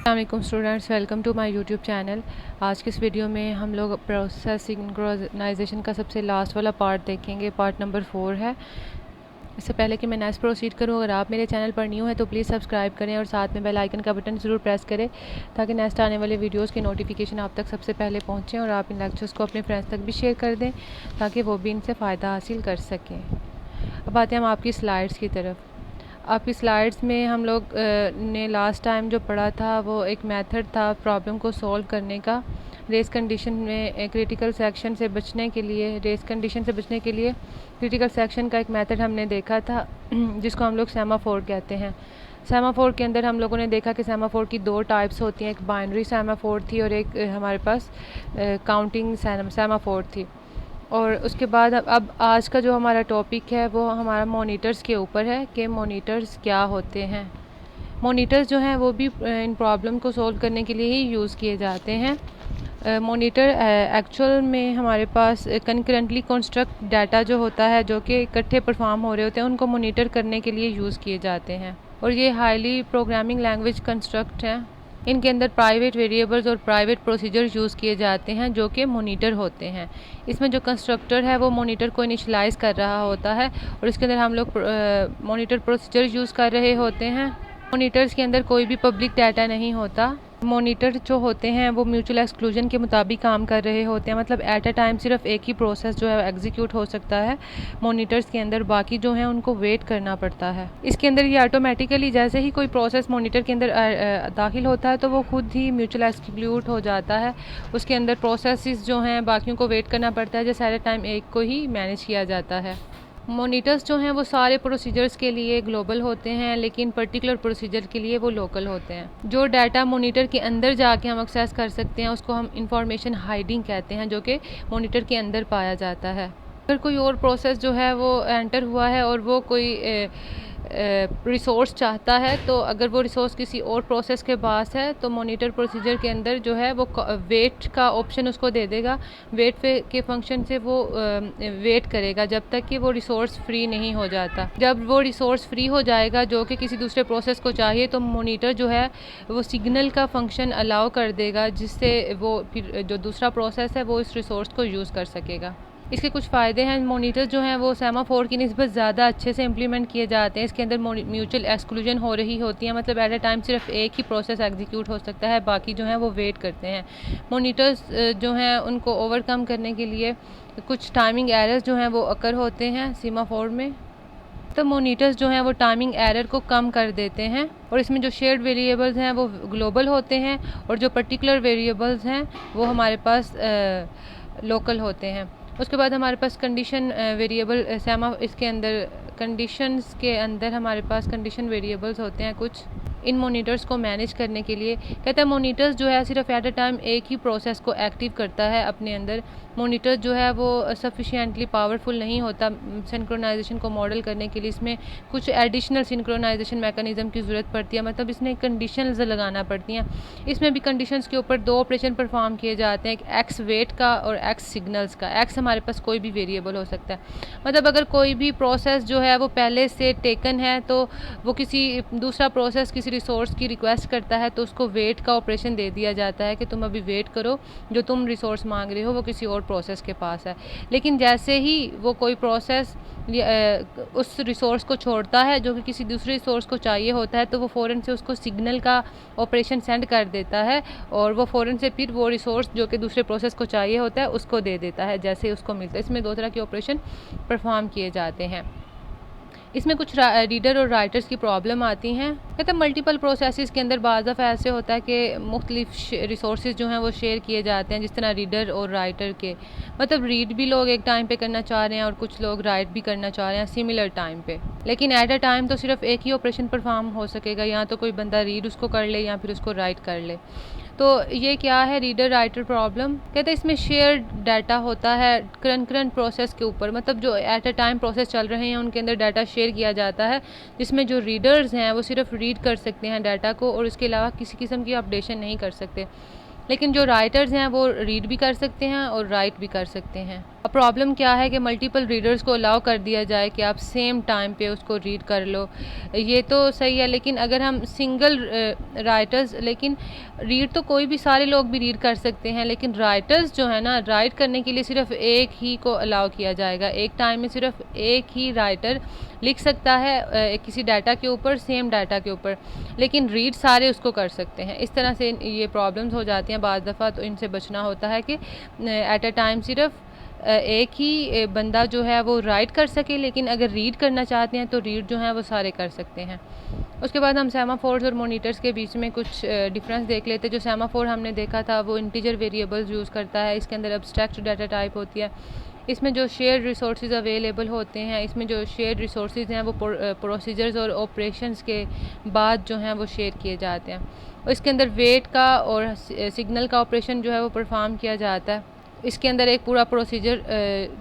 अस्सलामुअलैकुम students, welcome to my YouTube channel. आज के इस वीडियो में हम लोग प्रोसेस सिंक्रोनाइजेशन का सबसे लास्ट वाला पार्ट देखेंगे। पार्ट नंबर 4 है। इससे पहले कि मैं नेक्स्ट प्रोसीड करूं, अगर आप मेरे चैनल पर न्यू है तो प्लीज़ सब्सक्राइब करें और साथ में बेल आइकन का बटन ज़रूर प्रेस करें ताकि नेक्स्ट आने वाले वीडियोस की नोटिफिकेशन आप तक सबसे पहले पहुंचें और आप इन लेक्चर्स को अपने फ्रेंड्स तक भी शेयर कर दें ताकि वो भी इनसे फ़ायदा हासिल कर सकें। अब आते हैं हम आपकी स्लाइड्स की तरफ। आपकी स्लाइड्स में हम लोग ने लास्ट टाइम जो पढ़ा था वो एक मेथड था प्रॉब्लम को सॉल्व करने का। रेस कंडीशन में क्रिटिकल सेक्शन से बचने के लिए क्रिटिकल सेक्शन का एक मेथड हमने देखा था जिसको हम लोग सेमाफोर कहते हैं। सेमाफोर के अंदर हम लोगों ने देखा कि सेमाफोर की दो टाइप्स होती हैं, एक बाइनरी सेमाफोर थी और एक हमारे पास काउंटिंग सेमाफोर थी। और उसके बाद अब आज का जो हमारा टॉपिक है वो हमारा मॉनिटर्स के ऊपर है कि मॉनिटर्स क्या होते हैं। मॉनिटर्स जो हैं वो भी इन प्रॉब्लम को सॉल्व करने के लिए ही यूज़ किए जाते हैं। मॉनिटर एक्चुअल में हमारे पास कंकरेंटली कंस्ट्रक्ट डाटा जो होता है जो कि इकट्ठे परफॉर्म हो रहे होते हैं उनको मॉनिटर करने के लिए यूज़ किए जाते हैं और ये हाईली प्रोग्रामिंग लैंग्वेज कंस्ट्रक्ट हैं। इनके अंदर प्राइवेट वेरिएबल्स और प्राइवेट प्रोसीजर यूज़ किए जाते हैं जो कि मॉनिटर होते हैं। इसमें जो कंस्ट्रक्टर है वो मॉनिटर को इनिशियलाइज़ कर रहा होता है और इसके अंदर हम लोग मॉनिटर प्रोसीजर यूज़ कर रहे होते हैं। मॉनिटर्स के अंदर कोई भी पब्लिक डाटा नहीं होता। मॉनिटर जो होते हैं वो म्यूचुअल एक्सक्लूजन के मुताबिक काम कर रहे होते हैं, मतलब एट अ टाइम सिर्फ एक ही प्रोसेस जो है एग्जीक्यूट हो सकता है मॉनिटर्स के अंदर, बाकी जो हैं उनको वेट करना पड़ता है। इसके अंदर ये ऑटोमेटिकली जैसे ही कोई प्रोसेस मॉनिटर के अंदर दाखिल होता है तो वो खुद ही म्यूचुअल एक्सक्लूड हो जाता है। उसके अंदर प्रोसेसेस जो हैं बाकियों को वेट करना पड़ता है, जैसे एट अ टाइम एक को ही मैनेज किया जाता है। मॉनिटर्स जो हैं वो सारे प्रोसीजर्स के लिए ग्लोबल होते हैं लेकिन पर्टिकुलर प्रोसीजर के लिए वो लोकल होते हैं। जो डाटा मॉनिटर के अंदर जाके हम एक्सेस कर सकते हैं उसको हम इंफॉर्मेशन हाइडिंग कहते हैं, जो कि मॉनिटर के अंदर पाया जाता है। अगर कोई और प्रोसेस जो है वो एंटर हुआ है और वो कोई रिसोर्स चाहता है तो अगर वो रिसोर्स किसी और प्रोसेस के पास है तो मॉनिटर प्रोसीजर के अंदर जो है वो वेट का ऑप्शन उसको दे देगा। वेट के फंक्शन से वो वेट करेगा जब तक कि वो रिसोर्स फ्री नहीं हो जाता। जब वो रिसोर्स फ्री हो जाएगा जो कि किसी दूसरे प्रोसेस को चाहिए तो मॉनिटर जो है वो सिग्नल का फंक्शन अलाउ कर देगा जिससे वो फिर जो दूसरा प्रोसेस है वो इस रिसोर्स को यूज़ कर सकेगा। इसके कुछ फ़ायदे हैं। मॉनिटर्स जो हैं वो सेमाफोर की निस्बत ज़्यादा अच्छे से इम्प्लीमेंट किए जाते हैं। इसके अंदर म्यूचुअल एक्सक्लूजन हो रही होती है, मतलब एट अ टाइम सिर्फ एक ही प्रोसेस एग्जीक्यूट हो सकता है, बाकी जो हैं वो वेट करते हैं। मॉनिटर्स जो हैं उनको ओवरकम करने के लिए कुछ टाइमिंग एरर्स जो हैं वो अकर होते हैं सेमाफोर में, तो मॉनिटर्स जो हैं वो टाइमिंग एरर को कम कर देते हैं। और इसमें जो शेयर्ड वेरिएबल्स हैं वो ग्लोबल होते हैं और जो पर्टिकुलर वेरिएबल्स हैं वो हमारे पास लोकल होते हैं। उसके बाद हमारे पास कंडीशन वेरिएबल इसके अंदर कंडीशंस के अंदर हमारे पास कंडीशन वेरिएबल्स होते हैं कुछ इन मॉनिटर्स को मैनेज करने के लिए। कहते हैं मॉनिटर्स जो है सिर्फ एट अ टाइम एक ही प्रोसेस को एक्टिव करता है अपने अंदर। मॉनिटर जो है वो सफिशिएंटली पावरफुल नहीं होता सिंक्रोनाइजेशन को मॉडल करने के लिए। इसमें कुछ एडिशनल सिंक्रोनाइजेशन मैकेनिज़्म की ज़रूरत पड़ती है, मतलब इसमें कंडीशंस लगाना पड़ती हैं। इसमें भी कंडीशंस के ऊपर दो ऑपरेशन परफॉर्म किए जाते हैं, एक एक्स वेट का और एक्स सिग्नल्स का। एक्स हमारे पास कोई भी वेरिएबल हो सकता है, मतलब अगर कोई भी प्रोसेस जो है वो पहले से टेकन है तो वो किसी दूसरा प्रोसेस किसी रिसोर्स की रिक्वेस्ट करता है तो उसको वेट का ऑपरेशन दे दिया जाता है कि तुम अभी वेट करो, जो तुम रिसोर्स मांग रहे हो वो किसी और प्रोसेस के पास है। लेकिन जैसे ही वो कोई प्रोसेस उस रिसोर्स को छोड़ता है जो कि किसी दूसरे रिसोर्स को चाहिए होता है तो वो फ़ौरन से उसको सिग्नल का ऑपरेशन सेंड कर देता है और वो फ़ौरन से फिर वो रिसोर्स जो कि दूसरे प्रोसेस को चाहिए होता है उसको दे देता है जैसे उसको मिलता है। इसमें दो तरह के ऑपरेशन परफॉर्म किए जाते हैं। इसमें कुछ रीडर और राइटर्स की प्रॉब्लम आती हैं। कहते हैं मल्टीपल प्रोसेसेस के अंदर बाज़ दफ़ा ऐसे होता है कि मुख्तलिफ रिसोर्सेज जो हैं वो शेयर किए जाते हैं, जिस तरह रीडर और राइटर के, मतलब रीड भी लोग एक टाइम पे करना चाह रहे हैं और कुछ लोग राइट भी करना चाह रहे हैं सिमिलर टाइम पे, लेकिन एट अ टाइम तो सिर्फ एक ही ऑपरेशन परफॉर्म हो सकेगा, या तो कोई बंदा रीड उसको कर ले या फिर उसको राइट कर ले। तो ये क्या है रीडर राइटर प्रॉब्लम। कहते हैं इसमें शेयर डाटा होता है करंट प्रोसेस के ऊपर, मतलब जो एट अ टाइम प्रोसेस चल रहे हैं उनके अंदर डाटा शेयर किया जाता है, जिसमें जो रीडर्स हैं वो सिर्फ रीड कर सकते हैं डाटा को और इसके अलावा किसी किस्म की अपडेशन नहीं कर सकते। लेकिन जो राइटर्स हैं वो रीड भी कर सकते हैं और राइट भी कर सकते हैं। प्रॉब्लम क्या है कि मल्टीपल रीडर्स को अलाउ कर दिया जाए कि आप सेम टाइम पे उसको रीड कर लो, ये तो सही है। लेकिन अगर हम सिंगल राइटर्स, लेकिन रीड तो कोई भी, सारे लोग भी रीड कर सकते हैं, लेकिन राइटर्स जो है ना, राइट करने के लिए सिर्फ एक ही को अलाउ किया जाएगा। एक टाइम में सिर्फ एक ही राइटर लिख सकता है किसी डाटा के ऊपर, सेम डाटा के ऊपर, लेकिन रीड सारे उसको कर सकते हैं। इस तरह से ये प्रॉब्लम्स हो जाती हैं बाज़ दफ़ा, तो इनसे बचना होता है कि एट अ टाइम सिर्फ एक ही बंदा जो है वो राइट कर सके, लेकिन अगर रीड करना चाहते हैं तो रीड जो है वो सारे कर सकते हैं। उसके बाद हम सेमाफोर्स और मोनीटर्स के बीच में कुछ डिफरेंस देख लेते हैं। जो सेमाफोर हमने देखा था वो इंटीजर वेरिएबल्स यूज़ करता है, इसके अंदर एब्स्ट्रैक्ट डाटा टाइप होती है। इसमें जो शेयर रिसोर्सेज अवेलेबल होते हैं, इसमें जो शेयर रिसोर्सेज हैं वो प्रोसीजर्स और ऑपरेशंस के बाद जो हैं वो शेयर किए जाते हैं। और इसके अंदर वेट का और सिग्नल का ऑपरेशन जो है वो परफॉर्म किया जाता है। इसके अंदर एक पूरा प्रोसीजर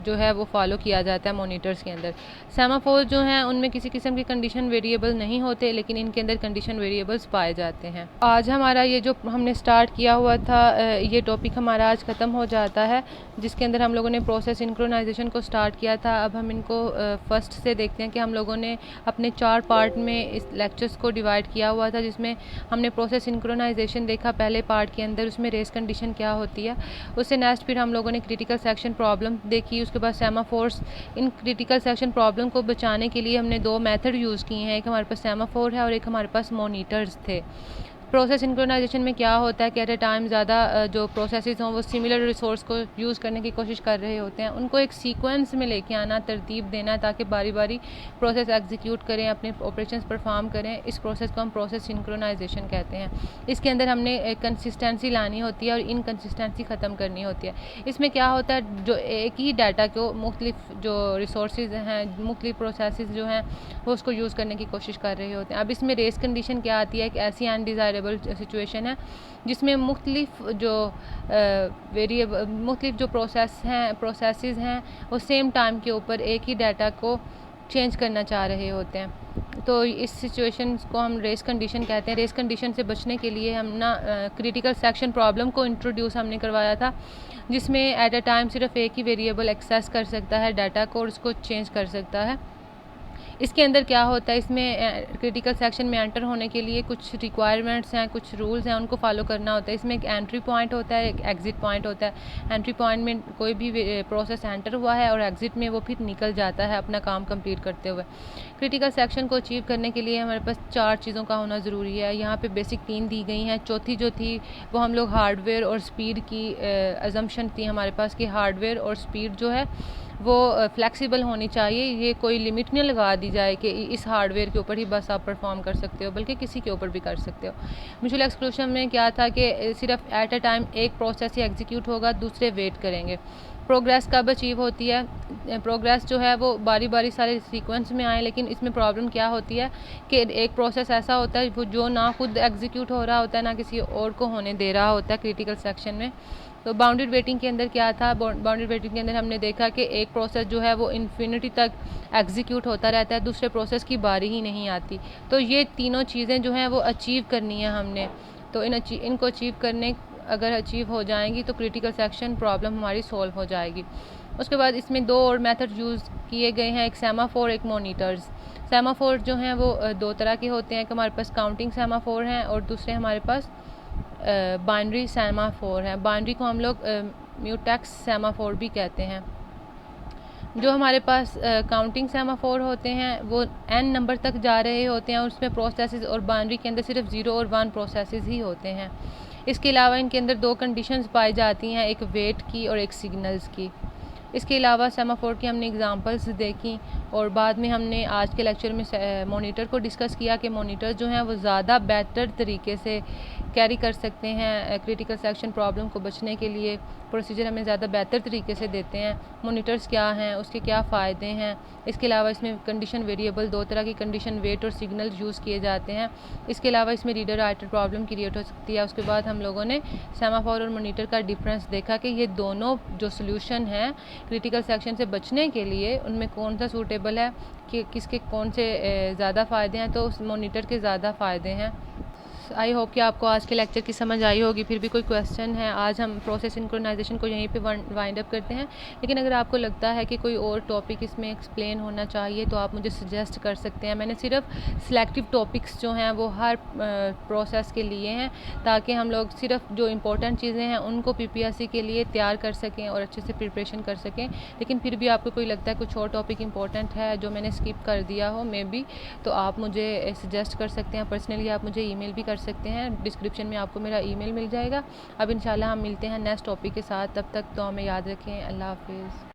जो है वो फॉलो किया जाता है मोनीटर्स के अंदर। सेमाफोर जो हैं उनमें किसी किस्म के कंडीशन वेरिएबल नहीं होते, लेकिन इनके अंदर कंडीशन वेरिएबल्स पाए जाते हैं। आज हमारा ये जो हमने स्टार्ट किया हुआ था ये टॉपिक हमारा आज ख़त्म हो जाता है, जिसके अंदर हम लोगों ने प्रोसेस सिंक्रोनाइजेशन को स्टार्ट किया था। अब हम इनको फर्स्ट से देखते हैं कि हम लोगों ने अपने 4 पार्ट में इस लेक्चर्स को डिवाइड किया हुआ था, जिसमें हमने प्रोसेस सिंक्रोनाइजेशन देखा पहले पार्ट के अंदर, उसमें रेस कंडीशन क्या होती है। उससे नेक्स्ट फिर हम लोगों ने क्रिटिकल सेक्शन प्रॉब्लम देखी, उसके बाद semaphores. In critical section problem को बचाने के लिए हमने 2 मेथड यूज़ किए हैं, एक हमारे पास सेमाफोर है और एक हमारे पास मोनीटर्स थे। प्रोसेस सिंक्रोनाइजेशन में क्या होता है कि एट अ टाइम ज़्यादा जो प्रोसेसेस हों वो सिमिलर रिसोर्स को यूज़ करने की कोशिश कर रहे होते हैं, उनको एक सीक्वेंस में लेके आना, तरतीब देना, ताकि बारी बारी प्रोसेस एग्जीक्यूट करें, अपने ऑपरेशंस परफॉर्म करें। इस प्रोसेस को हम प्रोसेस सिंक्रोनाइजेशन कहते हैं। इसके अंदर हमने एक कंसिस्टेंसी लानी होती है और इनकंसिस्टेंसी ख़त्म करनी होती है। इसमें क्या होता है, जो एक ही डाटा को मुख्तलिफ जो रिसोर्सेज हैं, मुख्तलिफ प्रोसेसेस जो हैं वो उसको यूज़ करने की कोशिश कर रहे होते हैं। अब इसमें रेस कंडीशन क्या आती है, एक ऐसी अनडिज़ायरेबल सिचुएशन है जिसमें मुख्तलिफ जो वेरिएबल, मुख्तलिफ जो प्रोसेसेस हैं वो सेम टाइम के ऊपर एक ही डाटा को चेंज करना चाह रहे होते हैं। तो इस सिचुएशन को हम रेस कंडीशन कहते हैं। रेस कंडीशन से बचने के लिए हम ना क्रिटिकल सेक्शन प्रॉब्लम को इंट्रोड्यूस हमने करवाया था, जिसमें एट अ टाइम सिर्फ एक ही वेरिएबल एक्सेस कर सकता है डाटा को और उसको चेंज कर सकता है। इसके अंदर क्या होता है, इसमें क्रिटिकल सेक्शन में एंटर होने के लिए कुछ रिक्वायरमेंट्स हैं, कुछ रूल्स हैं, उनको फॉलो करना होता है। इसमें एक एंट्री पॉइंट होता है, एक एग्ज़िट पॉइंट होता है। एंट्री पॉइंट में कोई भी प्रोसेस एंटर हुआ है और एग्ज़िट में वो फिर निकल जाता है अपना काम कंप्लीट करते हुए। क्रिटिकल सेक्शन को अचीव करने के लिए हमारे पास 4 चीज़ों का होना ज़रूरी है। यहाँ पे बेसिक 3 दी गई हैं, चौथी जो थी वो हम लोग हार्डवेयर और स्पीड की अजम्पशन थी हमारे पास कि हार्डवेयर और स्पीड जो है वो फ्लेक्सिबल होनी चाहिए। ये कोई लिमिट नहीं लगा दी जाए कि इस हार्डवेयर के ऊपर ही बस आप परफॉर्म कर सकते हो, बल्कि किसी के ऊपर भी कर सकते हो। म्यूचुअल एक्सक्लूशन में क्या था कि सिर्फ एट अ टाइम एक प्रोसेस ही एग्जीक्यूट होगा, दूसरे वेट करेंगे। प्रोग्रेस कब अचीव होती है, प्रोग्रेस जो है वो बारी बारी सारे सीक्वेंस में आए, लेकिन इसमें प्रॉब्लम क्या होती है कि एक प्रोसेस ऐसा होता है वो जो ना खुद एग्जीक्यूट हो रहा होता है ना किसी और को होने दे रहा होता है क्रिटिकल सेक्शन में। तो बाउंडेड वेटिंग के अंदर क्या था, बाउंडेड वेटिंग के अंदर हमने देखा कि एक प्रोसेस जो है वो इन्फिनिटी तक एग्जीक्यूट होता रहता है, दूसरे प्रोसेस की बारी ही नहीं आती। तो ये तीनों चीज़ें जो हैं वो अचीव करनी है हमने। तो इनको अचीव करने अगर अचीव हो जाएंगी तो क्रिटिकल सेक्शन प्रॉब्लम हमारी सॉल्व हो जाएगी। उसके बाद इसमें 2 और मेथड यूज़ किए गए हैं, एक सेमाफोर, एक मोनीटर्स। सेमाफोर जो हैं वो 2 तरह के होते हैं कि हमारे पास काउंटिंग सेमाफोर हैं और दूसरे हमारे पास बाइनरी सेमाफोर है। बाइनरी को हम लोग म्यूटेक्स सेमाफोर भी कहते हैं। जो हमारे पास काउंटिंग सेमाफोर होते हैं वो n नंबर तक जा रहे होते हैं और उसमें प्रोसेसेस, और बाइनरी के अंदर सिर्फ 0 और 1 प्रोसेसेस ही होते हैं। इसके अलावा इनके अंदर 2 कंडीशंस पाई जाती हैं, एक वेट की और एक सिग्नल्स की। इसके अलावा सेमाफोर की हमने एग्जांपल्स देखी और बाद में हमने आज के लेक्चर में मोनीटर को डिस्कस किया कि मोनीटर जो हैं वो ज़्यादा बेटर तरीके से कैरी कर सकते हैं क्रिटिकल सेक्शन प्रॉब्लम को बचने के लिए। प्रोसीजर हमें ज़्यादा बेहतर तरीके से देते हैं। मोनीटर्स क्या हैं, उसके क्या फ़ायदे हैं। इसके अलावा इसमें कंडीशन वेरिएबल 2 तरह की कंडीशन, वेट और सिग्नल यूज़ किए जाते हैं। इसके अलावा इसमें रीडर राइटर प्रॉब्लम क्रिएट हो सकती है। उसके बाद हम लोगों ने सेमाफोर और मोनीटर का डिफरेंस देखा कि ये दोनों जो सोल्यूशन हैं क्रिटिकल सेक्शन से बचने के लिए उनमें कौन सा सूटेबल है, कि किसके कौन से ज़्यादा फ़ायदे हैं। तो उस मोनीटर के ज़्यादा फ़ायदे हैं। आई होप कि आपको आज के लेक्चर की समझ आई होगी। फिर भी कोई क्वेश्चन है, आज हम प्रोसेस सिंक्रोनाइजेशन को यहीं पे वाइंड अप करते हैं। लेकिन अगर आपको लगता है कि कोई और टॉपिक इसमें एक्सप्लेन होना चाहिए तो आप मुझे सजेस्ट कर सकते हैं। मैंने सिर्फ सिलेक्टिव टॉपिक्स जो हैं वो हर प्रोसेस के लिए हैं, ताकि हम लोग सिर्फ जो इम्पोर्टेंट चीज़ें हैं उनको PPSC के लिए तैयार कर सकें और अच्छे से प्रिपरेशन कर सकें। लेकिन फिर भी आपको कोई लगता है कुछ और टॉपिक इंपॉर्टेंट है जो मैंने स्किप कर दिया हो मे बी, तो आप मुझे सजेस्ट कर सकते हैं। पर्सनली आप मुझे ईमेल भी कर सकते हैं, डिस्क्रिप्शन में आपको मेरा ईमेल मिल जाएगा। अब इंशाल्लाह हम मिलते हैं नेक्स्ट टॉपिक के साथ। तब तक तो हमें याद रखें। अल्लाह हाफिज़।